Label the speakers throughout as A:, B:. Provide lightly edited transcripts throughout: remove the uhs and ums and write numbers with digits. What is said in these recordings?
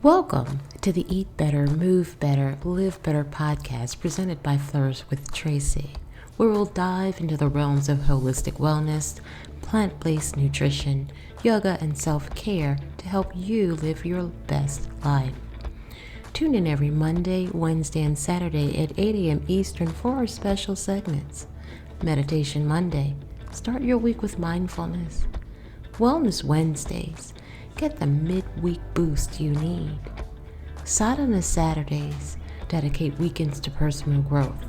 A: Welcome to the Eat Better, Move Better, Live Better podcast presented by Flourish with Tracy, where we'll dive into the realms of holistic wellness, plant-based nutrition, yoga, and self-care to help you live your best life. Tune in every Monday, Wednesday, and Saturday at 8 a.m. Eastern for our special segments. Meditation Monday, start your week with mindfulness. Wellness Wednesdays, get the midweek boost you need. Sadhana Saturdays, dedicate weekends to personal growth.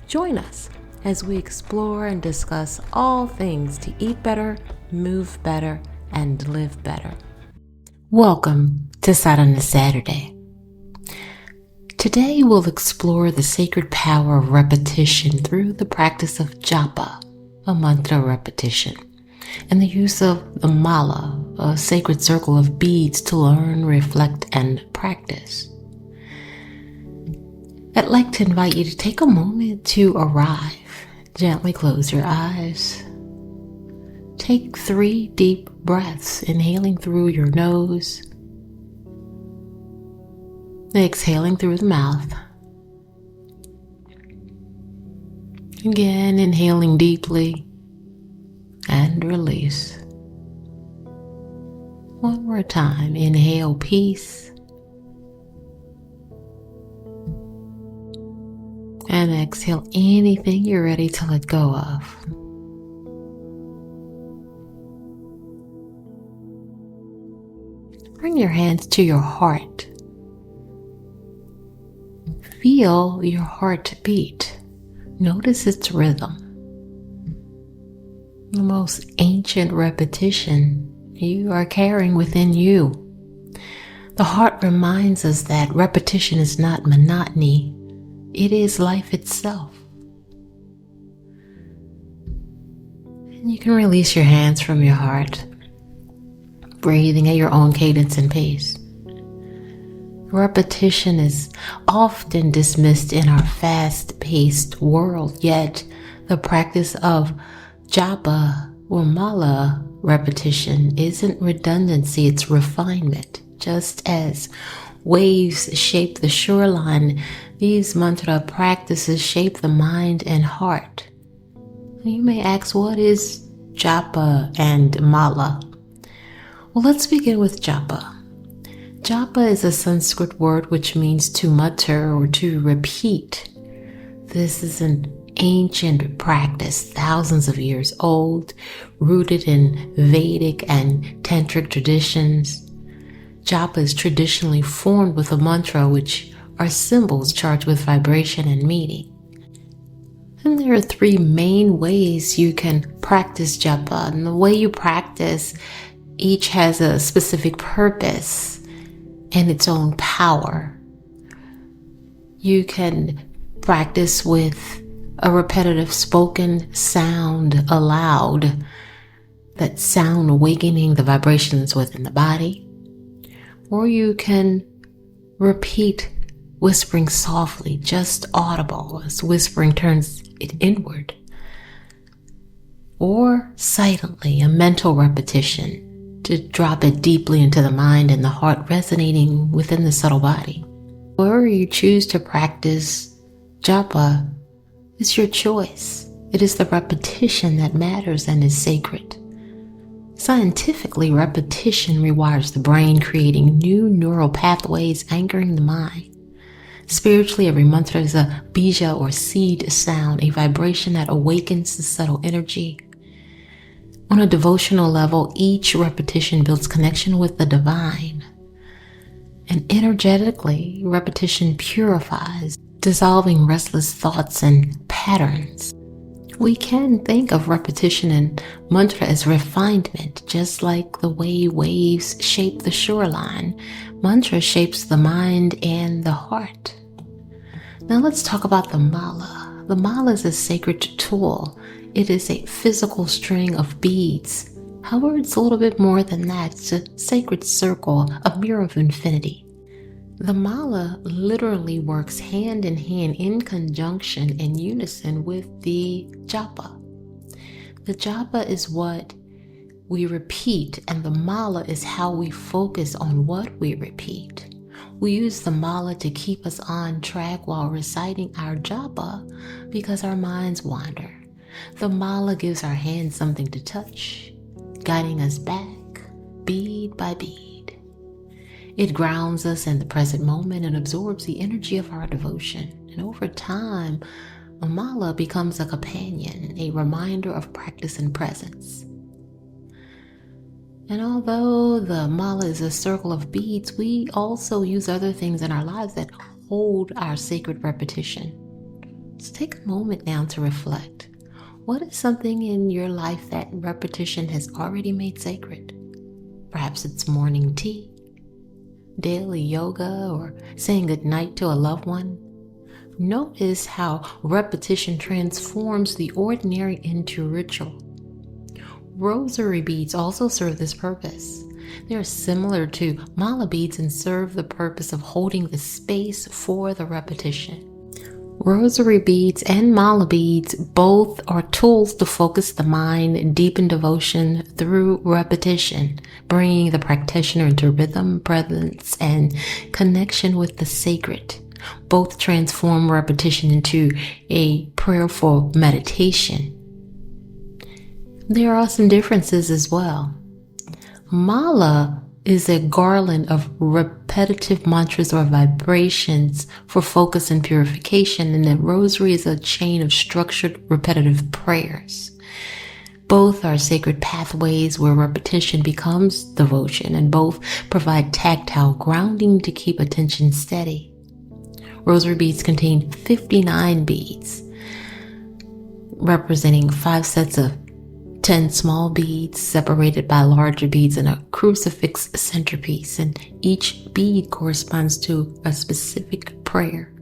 A: Join us as we explore and discuss all things to eat better, move better, and live better. Welcome to Sadhana Saturday. Today we'll explore the sacred power of repetition through the practice of Japa, a mantra repetition, and the use of the mala, a sacred circle of beads to learn, reflect, and practice. I'd like to invite you to take a moment to arrive. Gently close your eyes. Take 3 deep breaths, inhaling through your nose, exhaling through the mouth. Again, inhaling deeply and release. One more time. Inhale peace and exhale anything you're ready to let go of. Bring your hands to your heart. Feel your heart beat. Notice its rhythm. The most ancient repetition you are carrying within you. The heart reminds us that repetition is not monotony, it is life itself. And you can release your hands from your heart, breathing at your own cadence and pace. Repetition is often dismissed in our fast-paced world, yet the practice of Japa or mala repetition isn't redundancy, it's refinement. Just as waves shape the shoreline, these mantra practices shape the mind and heart. You may ask, what is Japa and mala? Well, let's begin with Japa. Japa is a Sanskrit word which means to mutter or to repeat. This is an ancient practice, thousands of years old, rooted in Vedic and Tantric traditions. Japa is traditionally formed with a mantra, which are symbols charged with vibration and meaning. And there are 3 main ways you can practice Japa. And the way you practice, each has a specific purpose and its own power. You can practice with a repetitive spoken sound aloud, that sound awakening the vibrations within the body. Or you can repeat whispering softly, just audible, as whispering turns it inward. Or silently, a mental repetition, to drop it deeply into the mind and the heart, resonating within the subtle body. Wherever you choose to practice Japa, it's your choice. It is the repetition that matters and is sacred. Scientifically, repetition rewires the brain, creating new neural pathways, anchoring the mind. Spiritually, every mantra is a bija or seed sound, a vibration that awakens the subtle energy. On a devotional level, each repetition builds connection with the divine. And energetically, repetition purifies, dissolving restless thoughts and patterns. We can think of repetition and mantra as refinement, just like the way waves shape the shoreline. Mantra shapes the mind and the heart. Now let's talk about the mala. The mala is a sacred tool. It is a physical string of beads. However, it's a little bit more than that. It's a sacred circle, a mirror of infinity. The mala literally works hand in hand, in conjunction, in unison with the japa. The japa is what we repeat, and the mala is how we focus on what we repeat. We use the mala to keep us on track while reciting our japa because our minds wander. The mala gives our hands something to touch, guiding us back bead by bead. It grounds us in the present moment and absorbs the energy of our devotion. And over time, a mala becomes a companion, a reminder of practice and presence. And although the mala is a circle of beads, we also use other things in our lives that hold our sacred repetition. So take a moment now to reflect. What is something in your life that repetition has already made sacred? Perhaps it's morning tea, daily yoga, or saying goodnight to a loved one. Notice how repetition transforms the ordinary into ritual. Rosary beads also serve this purpose. They are similar to mala beads and serve the purpose of holding the space for the repetition. Rosary beads and mala beads both are tools to focus the mind, deepen devotion through repetition, bringing the practitioner into rhythm, presence, and connection with the sacred. Both transform repetition into a prayerful meditation. There are some differences as well. Mala is a garland of repetitive mantras or vibrations for focus and purification, and the rosary is a chain of structured, repetitive prayers. Both are sacred pathways where repetition becomes devotion, and both provide tactile grounding to keep attention steady. Rosary beads contain 59 beads, representing 5 sets of 10 small beads separated by larger beads and a crucifix centerpiece, and each bead corresponds to a specific prayer.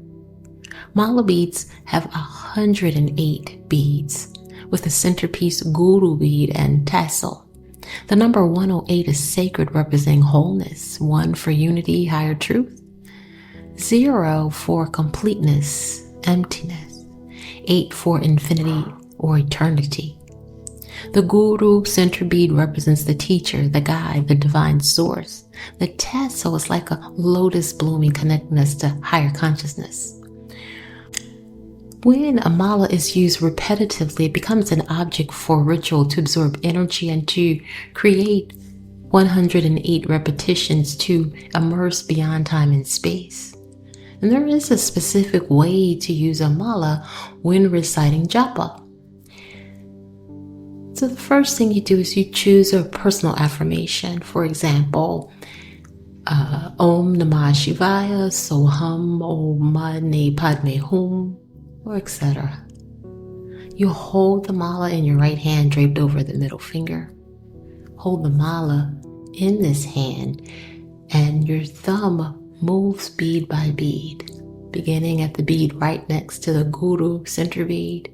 A: Mala beads have 108 beads, with a centerpiece guru bead and tassel. The number 108 is sacred, representing wholeness, 1 for unity, higher truth, 0 for completeness, emptiness, 8 for infinity or eternity. The guru center bead represents the teacher, the guide, the divine source. The tassel is like a lotus blooming, connecting us to higher consciousness. When a mala is used repetitively, it becomes an object for ritual to absorb energy and to create 108 repetitions to immerse beyond time and space. And there is a specific way to use a mala when reciting japa. So the first thing you do is you choose a personal affirmation. For example, Om Namah Shivaya, Soham, Om Mani Padme Hum, or etc. You hold the mala in your right hand draped over the middle finger. Hold the mala in this hand, and your thumb moves bead by bead, beginning at the bead right next to the guru center bead.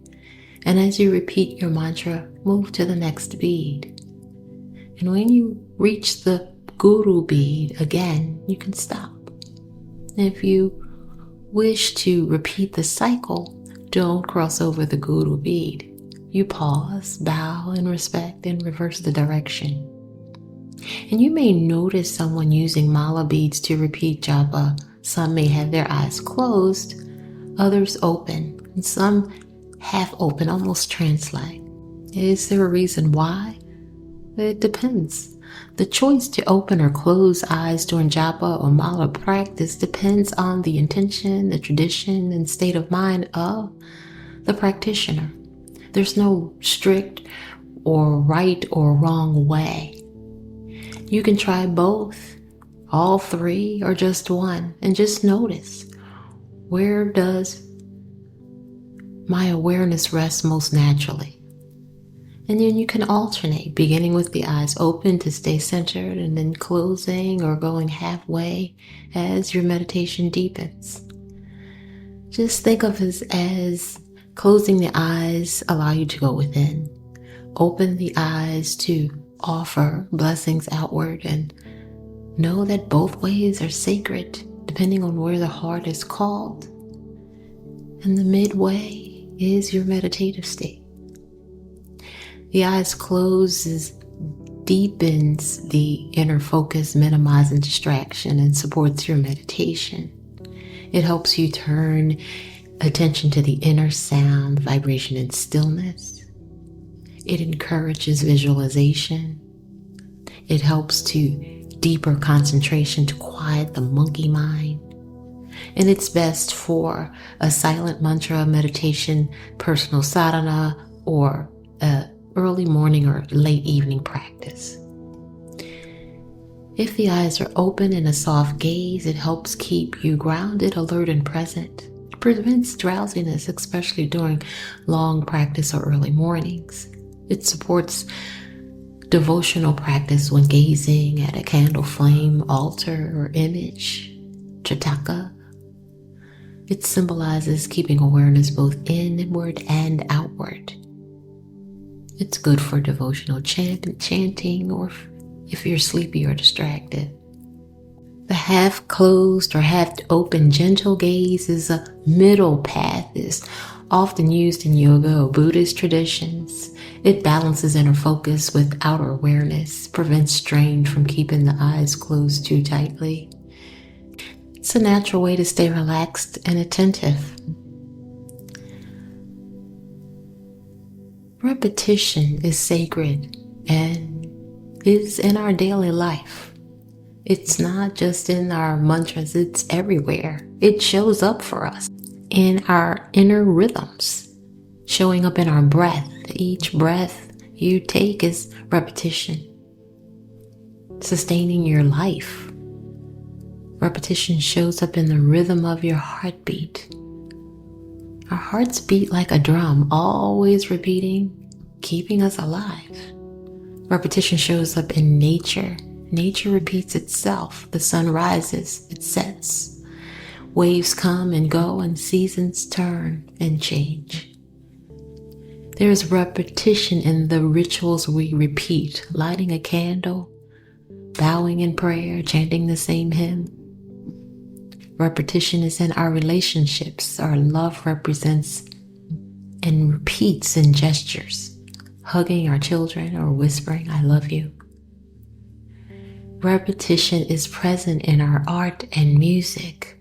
A: And as you repeat your mantra, move to the next bead. And when you reach the guru bead again, you can stop. If you wish to repeat the cycle, don't cross over the guru bead. You pause, bow in respect, and reverse the direction. And you may notice someone using mala beads to repeat japa. Some may have their eyes closed, others open, and some half open, almost trance-like. Is there a reason why? It depends. The choice to open or close eyes during japa or mala practice depends on the intention, the tradition, and state of mind of the practitioner. There's no strict or right or wrong way. You can try both, all 3, or just one, and just notice, where does my awareness rests most naturally? And then you can alternate, beginning with the eyes open to stay centered, and then closing or going halfway as your meditation deepens. Just think of it as closing the eyes allow you to go within. Open the eyes to offer blessings outward, and know that both ways are sacred, depending on where the heart is called. And the midway is your meditative state. The eyes closed is deepens the inner focus, minimizing distraction, and supports your meditation. It helps you turn attention to the inner sound, vibration, and stillness. It encourages visualization. It helps to deeper concentration to quiet the monkey mind. And it's best for a silent mantra meditation, personal sadhana, or early morning or late evening practice. If the eyes are open in a soft gaze, it helps keep you grounded, alert, and present. It prevents drowsiness, especially during long practice or early mornings. It supports devotional practice when gazing at a candle flame, altar, or image, Jataka. It symbolizes keeping awareness both inward and outward. It's good for devotional chanting, or if you're sleepy or distracted. The half-closed or half-open gentle gaze is a middle path, is often used in yoga or Buddhist traditions. It balances inner focus with outer awareness, prevents strain from keeping the eyes closed too tightly. It's a natural way to stay relaxed and attentive. Repetition is sacred and is in our daily life. It's not just in our mantras, it's everywhere. It shows up for us in our inner rhythms, showing up in our breath. Each breath you take is repetition, sustaining your life. Repetition shows up in the rhythm of your heartbeat. Our hearts beat like a drum, always repeating, keeping us alive. Repetition shows up in nature. Nature repeats itself. The sun rises, it sets. Waves come and go, and seasons turn and change. There is repetition in the rituals we repeat, lighting a candle, bowing in prayer, chanting the same hymn. Repetition is in our relationships. Our love represents and repeats in gestures, hugging our children or whispering, "I love you." Repetition is present in our art and music,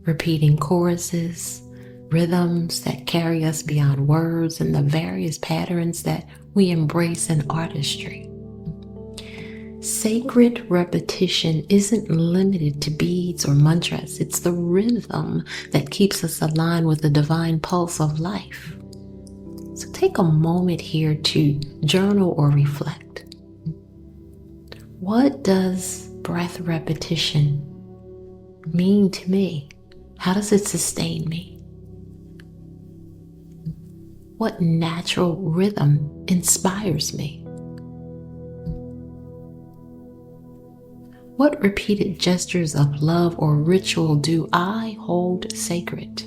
A: repeating choruses, rhythms that carry us beyond words, and the various patterns that we embrace in artistry. Sacred repetition isn't limited to beads or mantras. It's the rhythm that keeps us aligned with the divine pulse of life. So take a moment here to journal or reflect. What does breath repetition mean to me? How does it sustain me? What natural rhythm inspires me? What repeated gestures of love or ritual do I hold sacred?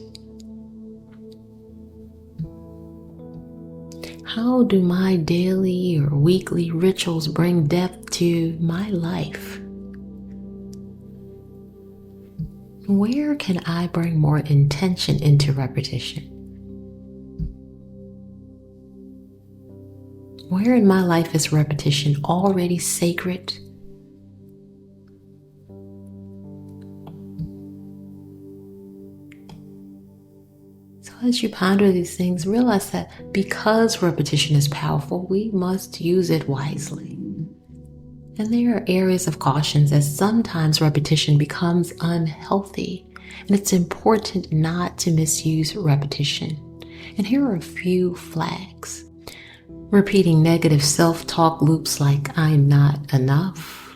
A: How do my daily or weekly rituals bring depth to my life? Where can I bring more intention into repetition? Where in my life is repetition already sacred? As you ponder these things, realize that because repetition is powerful, we must use it wisely. And there are areas of caution, as sometimes repetition becomes unhealthy, and it's important not to misuse repetition. And here are a few flags. Repeating negative self-talk loops like "I'm not enough."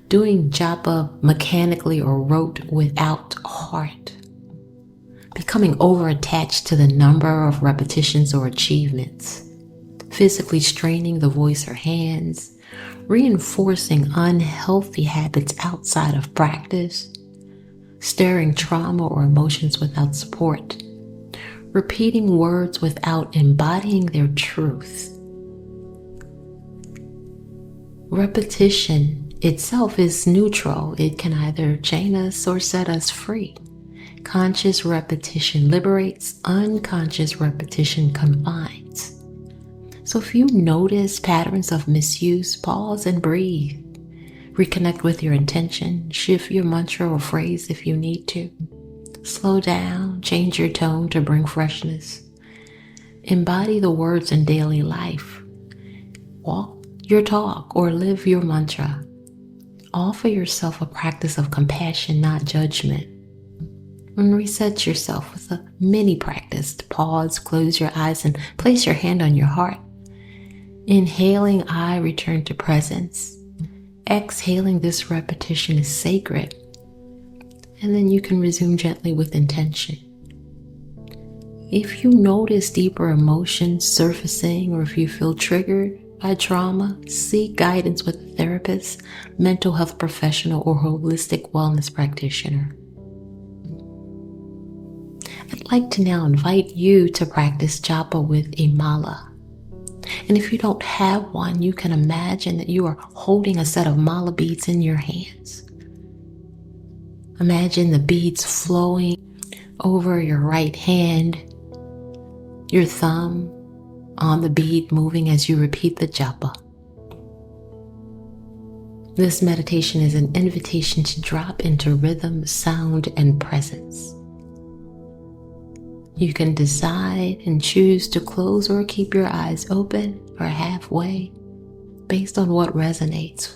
A: Doing Japa mechanically or rote without heart. Becoming over-attached to the number of repetitions or achievements, physically straining the voice or hands, reinforcing unhealthy habits outside of practice, stirring trauma or emotions without support, repeating words without embodying their truth. Repetition itself is neutral. It can either chain us or set us free. Conscious repetition liberates, unconscious repetition confines. So So if you notice patterns of misuse, pause and breathe. Reconnect with your intention. Shift your mantra or phrase if you need to. Slow down, change your tone to bring freshness. Embody the words in daily life. Walk your talk or live your mantra. Offer yourself a practice of compassion, not judgment. And reset yourself with a mini practice. Pause, close your eyes, and place your hand on your heart. Inhaling, I return to presence. Exhaling, this repetition is sacred. And then you can resume gently with intention. If you notice deeper emotions surfacing, or if you feel triggered by trauma, seek guidance with a therapist, mental health professional, or holistic wellness practitioner. I'd like to now invite you to practice Japa with a mala. And if you don't have one, you can imagine that you are holding a set of mala beads in your hands. Imagine the beads flowing over your right hand, your thumb on the bead moving as you repeat the Japa. This meditation is an invitation to drop into rhythm, sound, and presence. You can decide and choose to close or keep your eyes open or halfway based on what resonates.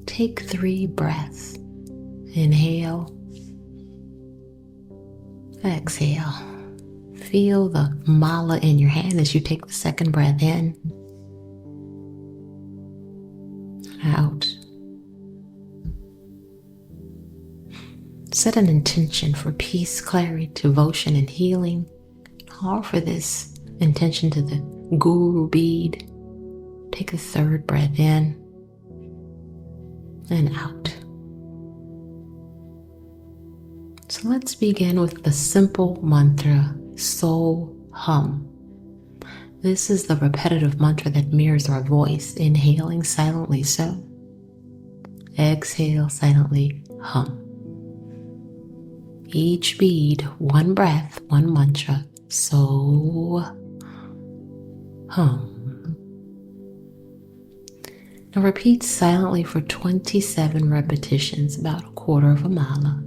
A: Take 3 breaths. Inhale. Exhale. Feel the mala in your hand as you take the second breath in. Out. Set an intention for peace, clarity, devotion, and healing. Offer this intention to the guru bead. Take a third breath in and out. So let's begin with the simple mantra, Soul Hum. This is the repetitive mantra that mirrors our voice, inhaling silently so. Exhale silently hum. Each bead, 1 breath, 1 mantra, so hum. Now repeat silently for 27 repetitions, about a quarter of a mala.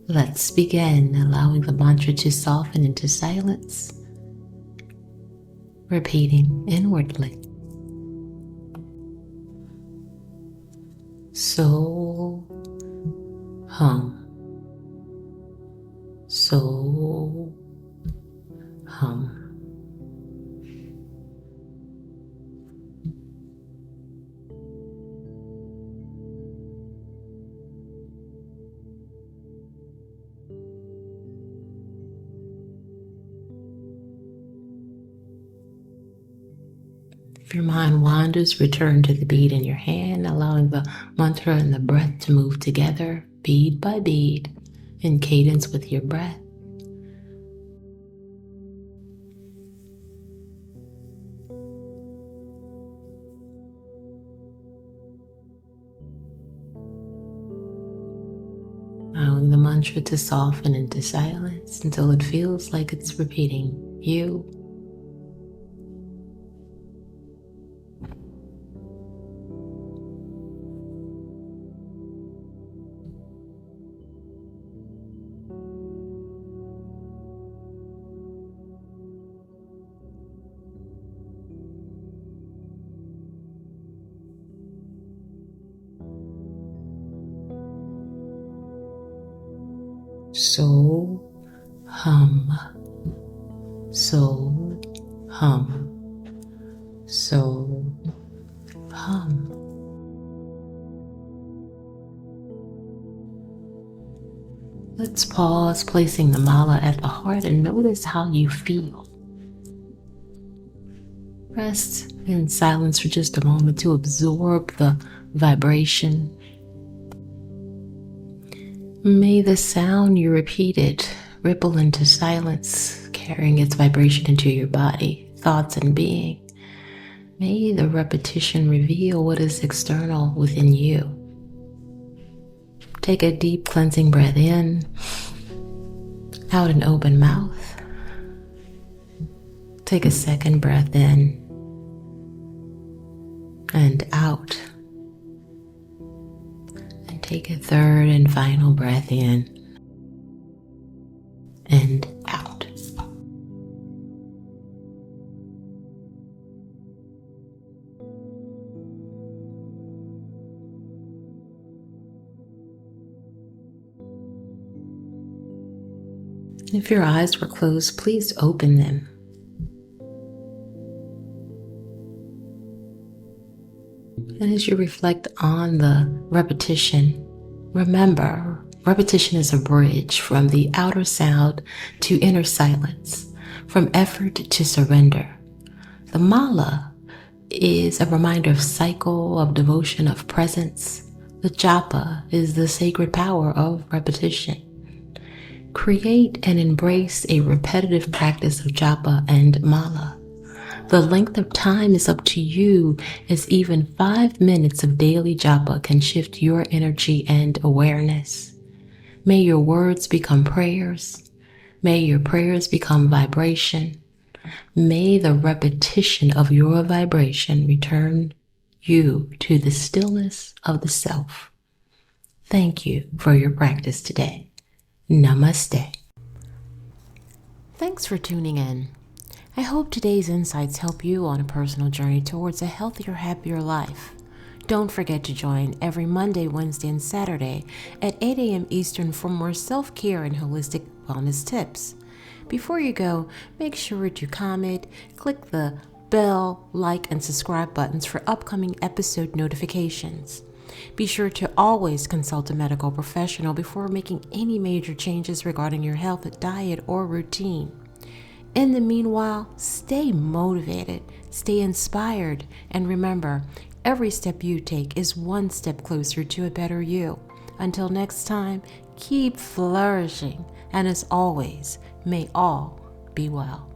A: Let's begin, allowing the mantra to soften into silence, repeating inwardly. So hum. So hum. If your mind wanders, return to the bead in your hand, allowing the mantra and the breath to move together, bead by bead, in cadence with your breath. Allowing the mantra to soften into silence until it feels like it's repeating you. So hum, so hum, so hum. Let's pause, placing the mala at the heart, and notice how you feel. Rest in silence for just a moment to absorb the vibration. May the sound you repeated ripple into silence, carrying its vibration into your body, thoughts, and being. May the repetition reveal what is external within you. Take a deep cleansing breath in, out an open mouth. Take a second breath in and out. And take a third and final breath in and out. If your eyes were closed, please open them. And as you reflect on the repetition, remember, repetition is a bridge from the outer sound to inner silence, from effort to surrender. The mala is a reminder of cycle, of devotion, of presence. The japa is the sacred power of repetition. Create and embrace a repetitive practice of japa and mala. The length of time is up to you, as even 5 minutes of daily japa can shift your energy and awareness. May your words become prayers. May your prayers become vibration. May the repetition of your vibration return you to the stillness of the self. Thank you for your practice today. Namaste. Thanks for tuning in. I hope today's insights help you on a personal journey towards a healthier, happier life. Don't forget to join every Monday, Wednesday, and Saturday at 8 a.m. Eastern for more self-care and holistic wellness tips. Before you go, make sure to comment, click the bell, like, and subscribe buttons for upcoming episode notifications. Be sure to always consult a medical professional before making any major changes regarding your health, diet, or routine. In the meanwhile, stay motivated, stay inspired, and remember, every step you take is one step closer to a better you. Until next time, keep flourishing, and as always, may all be well.